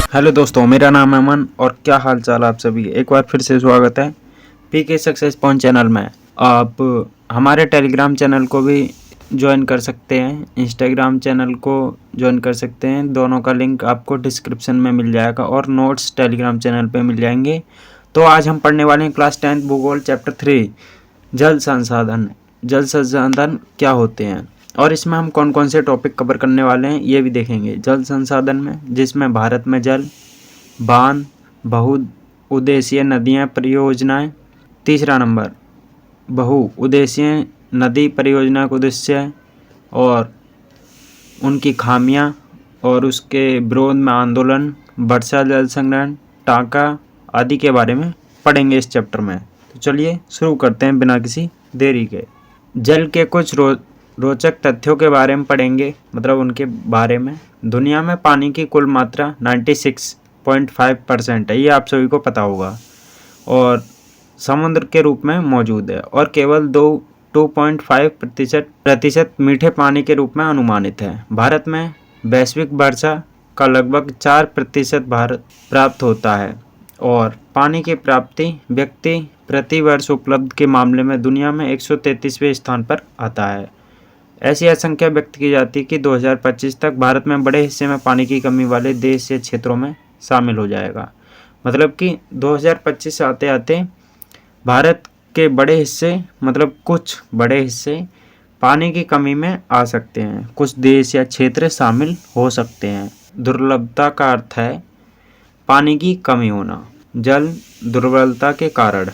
Hello दोस्तों, मेरा नाम है अमन और क्या हाल चाल आप सभी। एक बार फिर से स्वागत है पीके सक्सेस पॉइंट चैनल में। आप हमारे टेलीग्राम चैनल को भी ज्वाइन कर सकते हैं, इंस्टाग्राम चैनल को ज्वाइन कर सकते हैं। दोनों का लिंक आपको डिस्क्रिप्शन में मिल जाएगा और नोट्स टेलीग्राम चैनल पे मिल जाएंगे। तो आज हम पढ़ने वाले हैं क्लास 10 भूगोल चैप्टर 3 जल संसाधन। जल संसाधन क्या होते हैं और इसमें हम कौन कौन से टॉपिक कवर करने वाले हैं ये भी देखेंगे। जल संसाधन में, जिसमें भारत में जल, बांध, बहुउद्देशीय नदियाँ परियोजनाएं। तीसरा नंबर, बहुउद्देशीय नदी परियोजना का उद्देश्य और उनकी खामियां और उसके विरोध में आंदोलन, वर्षा जल संग्रहण, टांका आदि के बारे में पढ़ेंगे इस चैप्टर में। तो चलिए शुरू करते हैं बिना किसी देरी के। जल के कुछ रोचक तथ्यों के बारे में पढ़ेंगे, मतलब उनके बारे में। दुनिया में पानी की कुल मात्रा 96.5% है, ये आप सभी को पता होगा, और समुद्र के रूप में मौजूद है और केवल 2.5% मीठे पानी के रूप में अनुमानित है। भारत में वैश्विक वर्षा का लगभग 4% भारत प्राप्त होता है और पानी की प्राप्ति व्यक्ति प्रति वर्ष उपलब्ध के मामले में दुनिया में 133वें स्थान पर आता है। ऐसी आशंका व्यक्त की जाती है कि 2025 तक भारत में बड़े हिस्से में पानी की कमी वाले देश या क्षेत्रों में शामिल हो जाएगा। मतलब कि 2025 आते आते भारत के बड़े हिस्से, मतलब कुछ बड़े हिस्से पानी की कमी में आ सकते हैं, कुछ देश या क्षेत्र शामिल हो सकते हैं। दुर्लभता का अर्थ है पानी की कमी होना। जल दुर्बलता के कारण,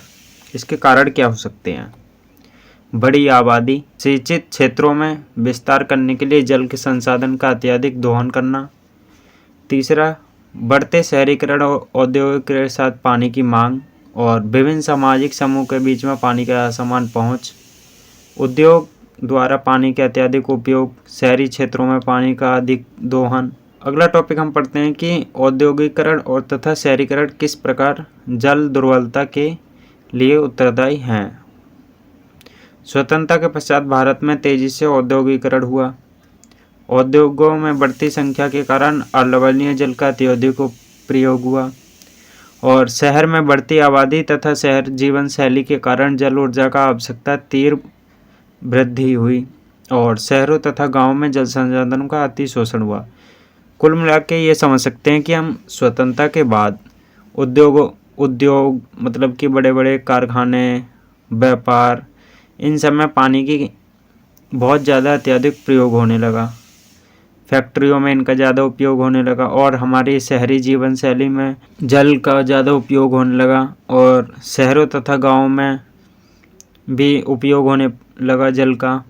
इसके कारण क्या हो सकते हैं? बड़ी आबादी, सिंचित क्षेत्रों में विस्तार करने के लिए जल के संसाधन का अत्यधिक दोहन करना। तीसरा, बढ़ते शहरीकरण और औद्योगिकरण के साथ पानी की मांग और विभिन्न सामाजिक समूह के बीच में पानी का असमान पहुंच। उद्योग द्वारा पानी के अत्यधिक उपयोग, शहरी क्षेत्रों में पानी का अधिक दोहन। अगला टॉपिक हम पढ़ते हैं कि औद्योगिकरण और तथा शहरीकरण किस प्रकार जल दुर्बलता के लिए उत्तरदायी हैं। स्वतंत्रता के पश्चात भारत में तेजी से औद्योगिकरण हुआ। उद्योगों में बढ़ती संख्या के कारण अलवणीय जल का अत्यधिक प्रयोग हुआ और शहर में बढ़ती आबादी तथा शहर जीवन शैली के कारण जल ऊर्जा का आवश्यकता तीव्र वृद्धि हुई और शहरों तथा गांवों में जल संसाधनों का अति शोषण हुआ। कुल मिला के ये समझ सकते हैं कि हम स्वतंत्रता के बाद उद्योग मतलब कि बड़े बड़े कारखाने, व्यापार, इन सब में पानी की बहुत ज़्यादा अत्यधिक प्रयोग होने लगा। फैक्ट्रियों में इनका ज़्यादा उपयोग होने लगा और हमारी शहरी जीवन शैली में जल का ज़्यादा उपयोग होने लगा और शहरों तथा गांवों में भी उपयोग होने लगा जल का।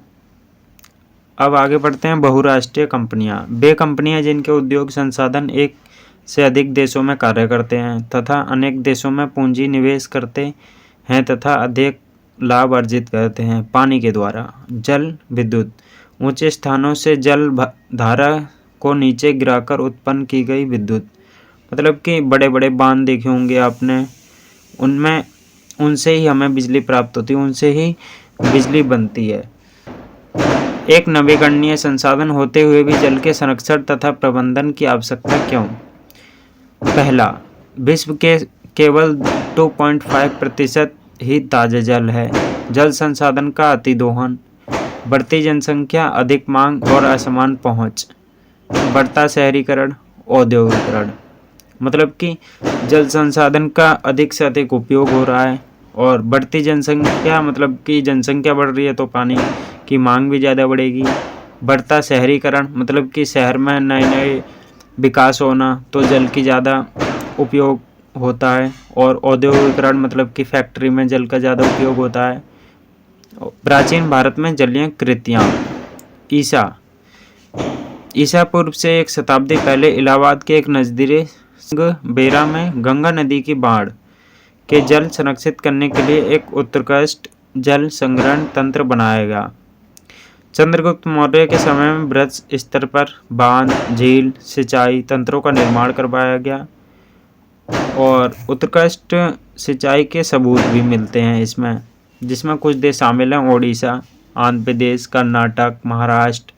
अब आगे बढ़ते हैं। बहुराष्ट्रीय कंपनियां, वे कंपनियां जिनके उद्योग संसाधन एक से अधिक देशों में कार्य करते हैं तथा अनेक देशों में पूंजी निवेश करते हैं तथा अधिक लाभ अर्जित करते हैं पानी के द्वारा। जल विद्युत, ऊंचे स्थानों से जल धारा को नीचे गिराकर उत्पन्न की गई विद्युत। मतलब कि बड़े बड़े बांध देखे होंगे आपने, उनमें उनसे ही हमें बिजली प्राप्त होती है, उनसे ही बिजली बनती है। एक नवीकरणीय संसाधन होते हुए भी जल के संरक्षण तथा प्रबंधन की आवश्यकता क्यों? पहला, विश्व के केवल 2.5% ही ताज़ा जल है। जल संसाधन का अतिदोहन, बढ़ती जनसंख्या, अधिक मांग और असमान पहुंच, बढ़ता शहरीकरण, औद्योगिकरण। मतलब कि जल संसाधन का अधिक से अधिक उपयोग हो रहा है और बढ़ती जनसंख्या, मतलब कि जनसंख्या बढ़ रही है तो पानी की मांग भी ज़्यादा बढ़ेगी। बढ़ता शहरीकरण, मतलब कि शहर में नए नए विकास होना तो जल की ज़्यादा उपयोग होता है। और औद्योगिकरण, मतलब कि फैक्ट्री में जल का ज़्यादा उपयोग होता है। प्राचीन भारत में जलीय कृतियाँ, ईसा पूर्व से 1 शताब्दी पहले इलाहाबाद के एक नज़दीक बेरा में गंगा नदी की बाढ़ के जल संरक्षित करने के लिए एक उत्कृष्ट जल संग्रहण तंत्र बनाया गया। चंद्रगुप्त मौर्य के समय में बृहद स्तर पर बांध, झील, सिंचाई तंत्रों का निर्माण करवाया गया और उत्कृष्ट सिंचाई के सबूत भी मिलते हैं इसमें, जिसमें कुछ देश शामिल हैं: ओडिशा, आंध्र प्रदेश, कर्नाटक, महाराष्ट्र।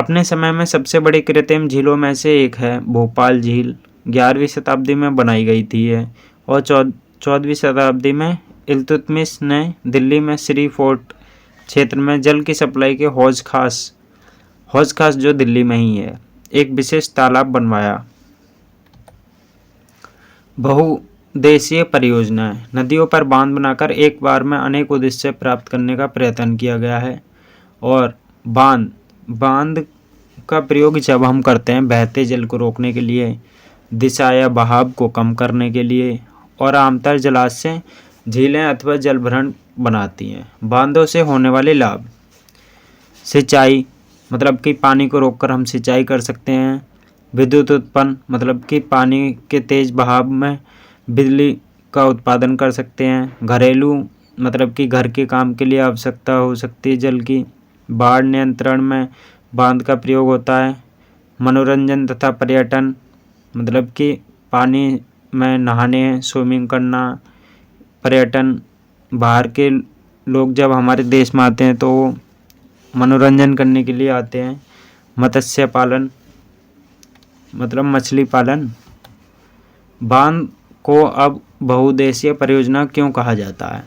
अपने समय में सबसे बड़ी कृत्रिम झीलों में से एक है भोपाल झील। 11वीं शताब्दी में बनाई गई थी है और 14वीं शताब्दी में इल्तुतमिश ने दिल्ली में श्री फोर्ट क्षेत्र में जल की सप्लाई के हौज खास जो दिल्ली में ही है एक विशेष तालाब बनवाया। बहुउद्देशीय परियोजनाएं। नदियों पर बांध बनाकर एक बार में अनेक उद्देश्य प्राप्त करने का प्रयत्न किया गया है। और बांध का प्रयोग जब हम करते हैं बहते जल को रोकने के लिए, दिशा या बहाव को कम करने के लिए, और आमतौर जलाशय झीलें अथवा जलभरण बनाती हैं। बांधों से होने वाले लाभ। सिंचाई, मतलब कि पानी को रोककर हम सिंचाई कर सकते हैं। विद्युत उत्पन्न, मतलब कि पानी के तेज बहाव में बिजली का उत्पादन कर सकते हैं। घरेलू, मतलब कि घर के काम के लिए आवश्यकता हो सकती है जल की। बाढ़ नियंत्रण में बांध का प्रयोग होता है। मनोरंजन तथा पर्यटन, मतलब कि पानी में नहाने, स्विमिंग करना, पर्यटन, बाहर के लोग जब हमारे देश में आते हैं तो वो मनोरंजन करने के लिए आते हैं। मत्स्य पालन, मतलब मछली पालन। बांध को अब बहुउद्देशीय परियोजना क्यों कहा जाता है?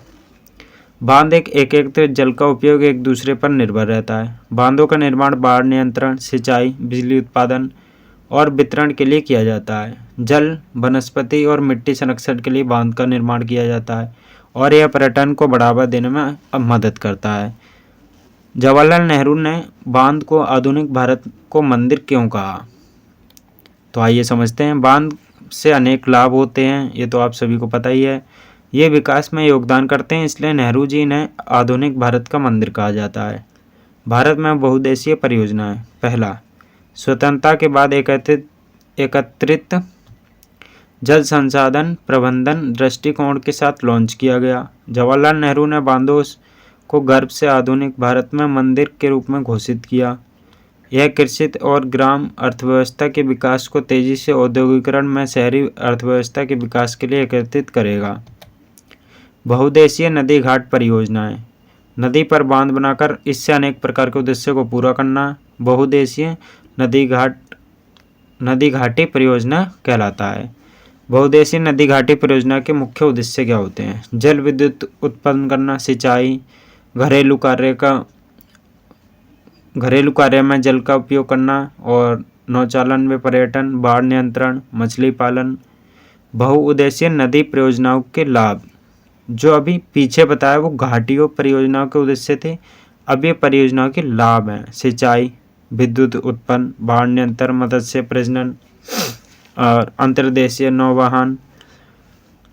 बांध एक एकीकृत जल का उपयोग एक दूसरे पर निर्भर रहता है। बांधों का निर्माण बाढ़ नियंत्रण, सिंचाई, बिजली उत्पादन और वितरण के लिए किया जाता है। जल, वनस्पति और मिट्टी संरक्षण के लिए बांध का निर्माण किया जाता है और यह पर्यटन को बढ़ावा देने में मदद करता है। जवाहरलाल नेहरू ने बांध को आधुनिक भारत को मंदिर क्यों कहा? तो आइए समझते हैं। बांध से अनेक लाभ होते हैं, ये तो आप सभी को पता ही है। ये विकास में योगदान करते हैं, इसलिए नेहरू जी ने आधुनिक भारत का मंदिर कहा जाता है। भारत में बहुउद्देशीय परियोजनाएं। पहला, स्वतंत्रता के बाद एकत्रित जल संसाधन प्रबंधन दृष्टिकोण के साथ लॉन्च किया गया। जवाहरलाल नेहरू ने बांधों को गर्भ से आधुनिक भारत में मंदिर के रूप में घोषित किया। यह कृषि और ग्राम अर्थव्यवस्था के विकास को तेजी से औद्योगिकरण में शहरी अर्थव्यवस्था के विकास के लिए एकत्रित करेगा। बहुउद्देशीय नदी घाट परियोजनाएं। नदी पर बांध बनाकर इससे अनेक प्रकार के उद्देश्यों को पूरा करना बहुउद्देशीय नदी घाटी परियोजना कहलाता है। बहुउद्देशीय नदी घाटी परियोजना के मुख्य उद्देश्य क्या होते हैं? जल विद्युत उत्पन्न करना, सिंचाई, घरेलू कार्य में जल का उपयोग करना और नौचालन में पर्यटन, बाढ़ नियंत्रण, मछली पालन। बहुउद्देशीय नदी परियोजनाओं के लाभ। जो अभी पीछे बताया वो घाटियों परियोजनाओं के उद्देश्य थे, अब ये परियोजनाओं के लाभ हैं। सिंचाई, विद्युत उत्पन्न, बाढ़ नियंत्रण, मत्स्य प्रजनन और अंतर्देशीय नौवहन,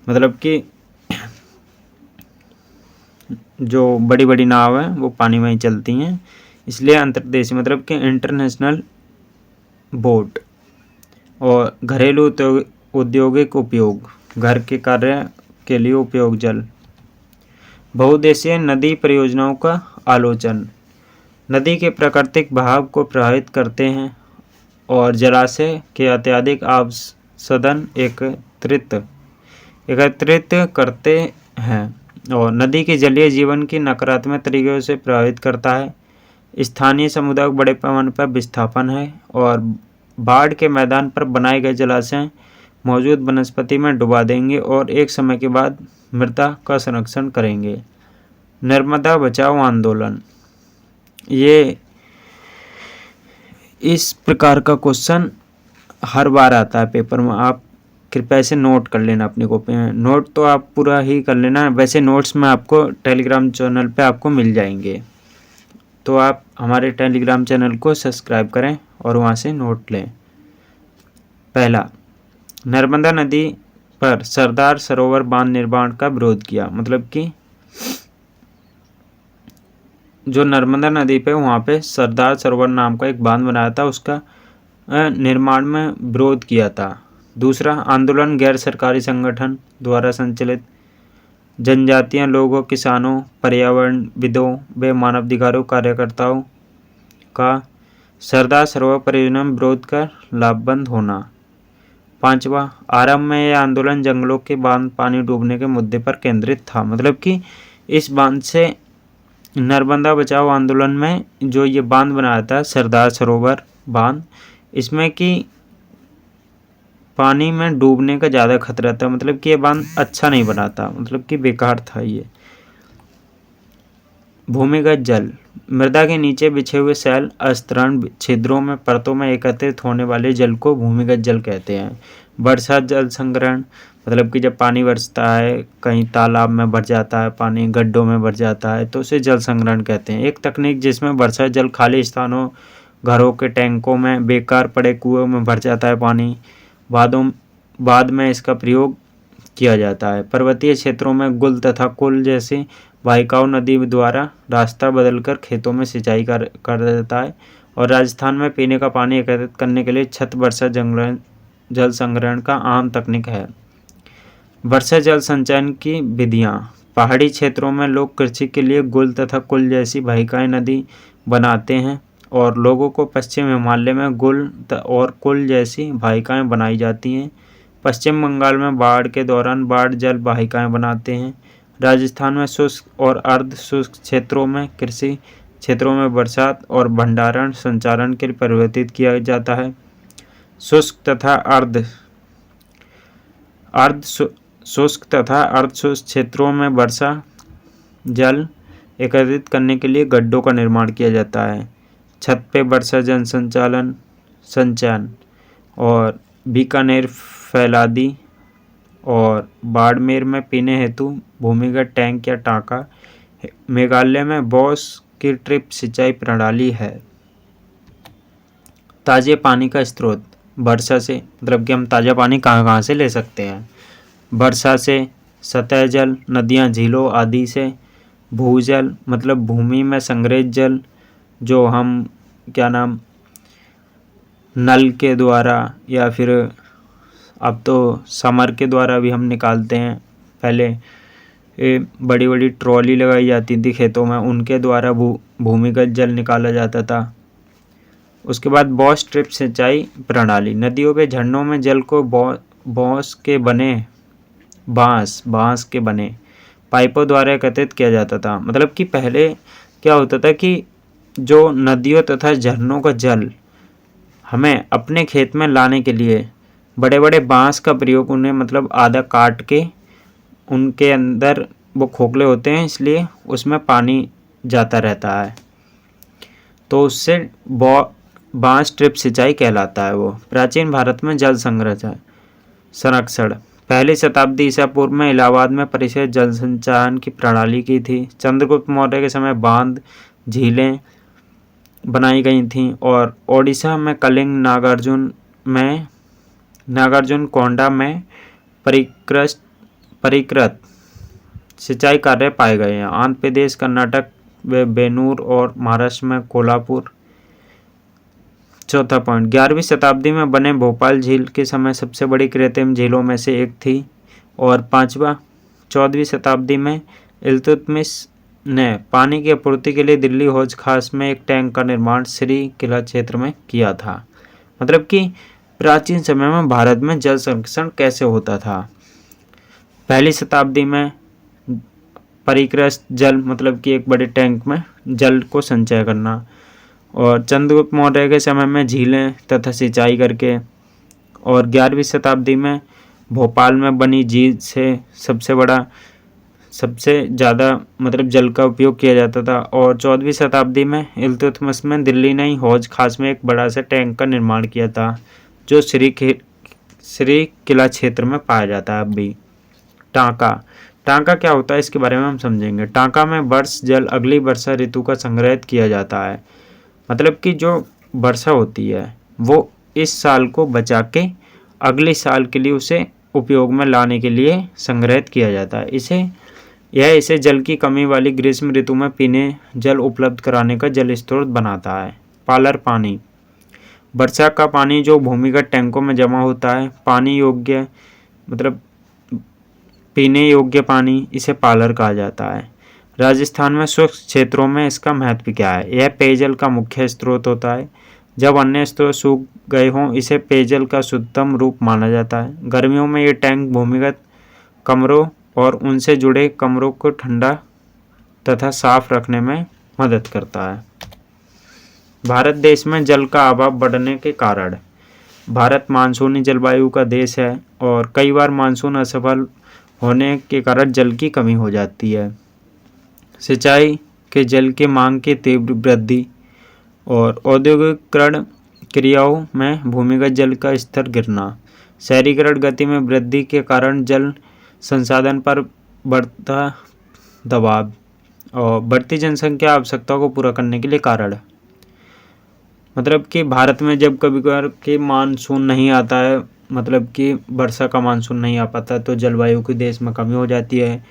मतलब कि जो बड़ी बड़ी नाव हैं वो पानी में ही चलती हैं, इसलिए अंतर्देशीय मतलब कि इंटरनेशनल बोट। और घरेलू औद्योगिक उपयोग, घर के कार्य के लिए उपयोग जल। बहुउद्देशीय नदी परियोजनाओं का आलोचन। नदी के प्राकृतिक बहाव को प्रभावित करते हैं और जलाशय के अत्यधिक आवर्धन एकत्रित करते हैं और नदी के जलीय जीवन की नकारात्मक तरीकों से प्रभावित करता है। स्थानीय समुदाय को बड़े पैमाने पर विस्थापन है और बाढ़ के मैदान पर बनाए गए जलाशय मौजूद वनस्पति में डुबा देंगे और एक समय के बाद मृदा का संरक्षण करेंगे। नर्मदा बचाओ आंदोलन। ये इस प्रकार का क्वेश्चन हर बार आता है पेपर में, आप कृपया इसे नोट कर लेना अपनी कॉपी में। नोट तो आप पूरा ही कर लेना, वैसे नोट्स में आपको टेलीग्राम चैनल पे आपको मिल जाएंगे, तो आप हमारे टेलीग्राम चैनल को सब्सक्राइब करें और वहाँ से नोट लें। पहला, नर्मदा नदी पर सरदार सरोवर बांध निर्माण का विरोध किया। मतलब कि जो नर्मदा नदी पे वहाँ पे सरदार सरोवर नाम का एक बांध बनाया था, उसका निर्माण में विरोध किया था। दूसरा, आंदोलन गैर सरकारी संगठन द्वारा संचालित जनजातीय लोगों, किसानों, पर्यावरणविदों व मानवाधिकारों कार्यकर्ताओं का सरदार सरोवर परियोजना में विरोध कर लामबंद होना। पांचवा, आरंभ में यह आंदोलन जंगलों के बांध पानी डूबने के मुद्दे पर केंद्रित था। मतलब कि इस बांध से नर्मदा बचाओ आंदोलन में जो ये बांध बनाया था सरदार सरोवर बांध, इसमें कि पानी में डूबने का ज़्यादा खतरा था, मतलब कि ये बांध अच्छा नहीं बना था, मतलब कि बेकार था ये। भूमिगत जल, मृदा के नीचे बिछे हुए सैल अस्तरण छिद्रों में परतों में एकत्रित होने वाले जल को भूमिगत जल कहते हैं। वर्षा जल संग्रहण, मतलब कि जब पानी बरसता है, कहीं तालाब में भर जाता है पानी, गड्ढों में भर जाता है, तो उसे जल संग्रहण कहते हैं। एक तकनीक जिसमें वर्षा जल खाली स्थानों, घरों के टैंकों में, बेकार पड़े कुओं में भर जाता है पानी, बाद में इसका प्रयोग किया जाता है। पर्वतीय क्षेत्रों में गुल तथा कुल जैसी वाहिकाओं नदी द्वारा रास्ता बदलकर खेतों में सिंचाई कर देता है। और राजस्थान में पीने का पानी एकत्रित करने के लिए छत वर्षा जल संग्रहण का आम तकनीक है। वर्षा जल संचयन की विधियाँ, पहाड़ी क्षेत्रों में लोग कृषि के लिए गुल तथा कुल जैसी वाहिकाएं नदी बनाते हैं और लोगों को पश्चिम हिमालय में गुल और कुल जैसी वाहिकाएं बनाई जाती हैं। पश्चिम बंगाल में बाढ़ के दौरान बाढ़ जल वाहिकाएं बनाते हैं। राजस्थान में शुष्क और अर्ध शुष्क क्षेत्रों में कृषि क्षेत्रों में बरसात और भंडारण संचारण के लिए परिवर्तित किया जाता है। शुष्क तथा अर्ध शुष्क क्षेत्रों में वर्षा जल एकत्रित करने के लिए गड्ढों का निर्माण किया जाता है। छत पे वर्षा जल संचयन और बीकानेर, फैलादी और बाड़मेर में पीने हेतु भूमिगत टैंक या टांका। मेघालय में बॉस की ट्रिप सिंचाई प्रणाली है। ताज़े पानी का स्रोत, वर्षा से, मतलब कि हम ताज़ा पानी कहाँ से ले सकते हैं। वर्षा से, सतह जल, नदियाँ, झीलों आदि से। भूजल, मतलब भूमि में संग्रहित जल, जो हम नल के द्वारा या फिर अब तो समर के द्वारा भी हम निकालते हैं। पहले बड़ी बड़ी ट्रॉली लगाई जाती थी खेतों में, उनके द्वारा भूमिगत जल निकाला जाता था। उसके बाद बॉस ट्रिप सिंचाई प्रणाली, नदियों के झरनों में जल को बांस के बने पाइपों द्वारा एकत्रित किया जाता था। मतलब कि पहले क्या होता था कि जो नदियों तथा झरनों का जल हमें अपने खेत में लाने के लिए बड़े बड़े बांस का प्रयोग, उन्हें मतलब आधा काट के उनके अंदर वो खोखले होते हैं, इसलिए उसमें पानी जाता रहता है, तो उससे बांस ट्रिप सिंचाई कहलाता है वो। प्राचीन भारत में जल संरक्षण, पहली शताब्दी ईसा पूर्व में इलाहाबाद में परिषद जल संचयन की प्रणाली की थी। चंद्रगुप्त मौर्य के समय बांध, झीलें बनाई गई थीं और ओडिशा में कलिंग, नागार्जुन कोंडा में परिकृत सिंचाई कार्य पाए गए हैं। आंध्र प्रदेश, कर्नाटक में बेनूर और महाराष्ट्र में कोल्हापुर। चौथा पॉइंट, 11वीं शताब्दी में बने भोपाल झील के समय सबसे बड़ी कृत्रिम झीलों में से एक थी। और पांचवा, 14वीं शताब्दी में इल्तुतमिश ने पानी की आपूर्ति के लिए दिल्ली हौज खास में एक टैंक का निर्माण श्री किला क्षेत्र में किया था। मतलब कि प्राचीन समय में भारत में जल संरक्षण कैसे होता था। पहली शताब्दी में परिकृत जल, मतलब कि एक बड़े टैंक में जल को संचय करना। और चंद्रगुप्त मौर्य के समय में झीलें तथा सिंचाई करके। और 11वीं शताब्दी में भोपाल में बनी झील से सबसे ज़्यादा मतलब जल का उपयोग किया जाता था। और 14वीं शताब्दी में इल्तुतमिश में दिल्ली ने हौज खास में एक बड़ा सा टैंक का निर्माण किया था, जो श्री किला क्षेत्र में पाया जाता है अब भी। टांका क्या होता है, इसके बारे में हम समझेंगे। टांका में वर्ष जल अगली वर्षा ऋतु का संग्रहित किया जाता है। मतलब कि जो वर्षा होती है वो इस साल को बचा के अगले साल के लिए उसे उपयोग में लाने के लिए संग्रहित किया जाता है। इसे जल की कमी वाली ग्रीष्म ऋतु में पीने जल उपलब्ध कराने का जल स्रोत बनाता है। पालर पानी, वर्षा का पानी जो भूमिगत टैंकों में जमा होता है, पानी योग्य मतलब पीने योग्य पानी, इसे पालर कहा जाता है। राजस्थान में शुष्क क्षेत्रों में इसका महत्व क्या है। यह पेयजल का मुख्य स्रोत होता है। जब अन्य स्रोत सूख गए हों, इसे पेयजल का शुद्धतम रूप माना जाता है। गर्मियों में ये टैंक भूमिगत कमरों और उनसे जुड़े कमरों को ठंडा तथा साफ रखने में मदद करता है। भारत देश में जल का अभाव बढ़ने के कारण। भारत मानसूनी जलवायु का देश है और कई बार मानसून असफल होने के कारण जल की कमी हो जाती है। सिंचाई के जल की मांग की तीव्र वृद्धि और औद्योगिकरण क्रियाओं में भूमिगत जल का स्तर गिरना। शहरीकरण गति में वृद्धि के कारण जल संसाधन पर बढ़ता दबाव और बढ़ती जनसंख्या आवश्यकताओं को पूरा करने के लिए कारण। मतलब कि भारत में जब कभी कभार कि मानसून नहीं आता है, मतलब कि वर्षा का मानसून नहीं आ पाता, तो जलवायु की देश में कमी हो जाती है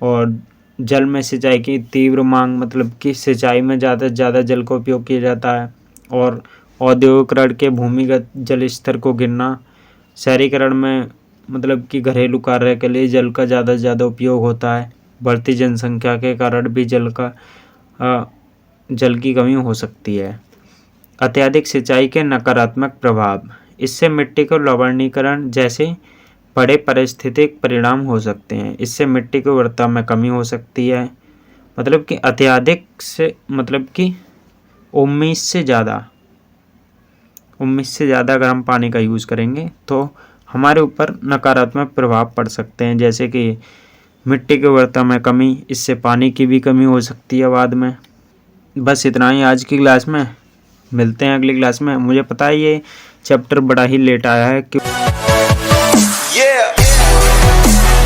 और जल में सिंचाई की तीव्र मांग, मतलब कि सिंचाई में ज़्यादा से ज़्यादा जल का उपयोग किया जाता है और औद्योगिकरण के भूमिगत जल स्तर को गिरना। शहरीकरण में मतलब कि घरेलू कार्य के लिए जल का ज़्यादा से ज़्यादा उपयोग होता है। बढ़ती जनसंख्या के कारण भी जल की कमी हो सकती है। अत्यधिक सिंचाई के नकारात्मक प्रभाव। इससे मिट्टी को लवणीकरण जैसे बड़े पारिस्थितिक परिणाम हो सकते हैं। इससे मिट्टी की उर्वरता में कमी हो सकती है। मतलब कि अत्यधिक से मतलब कि 19 से ज़्यादा अगर हम पानी का यूज़ करेंगे तो हमारे ऊपर नकारात्मक प्रभाव पड़ सकते हैं, जैसे कि मिट्टी की उर्वरता में कमी, इससे पानी की भी कमी हो सकती है बाद में। बस इतना ही आज की क्लास में। मिलते हैं अगली क्लास में। मुझे पता है ये चैप्टर बड़ा ही लेट आया है, क्यों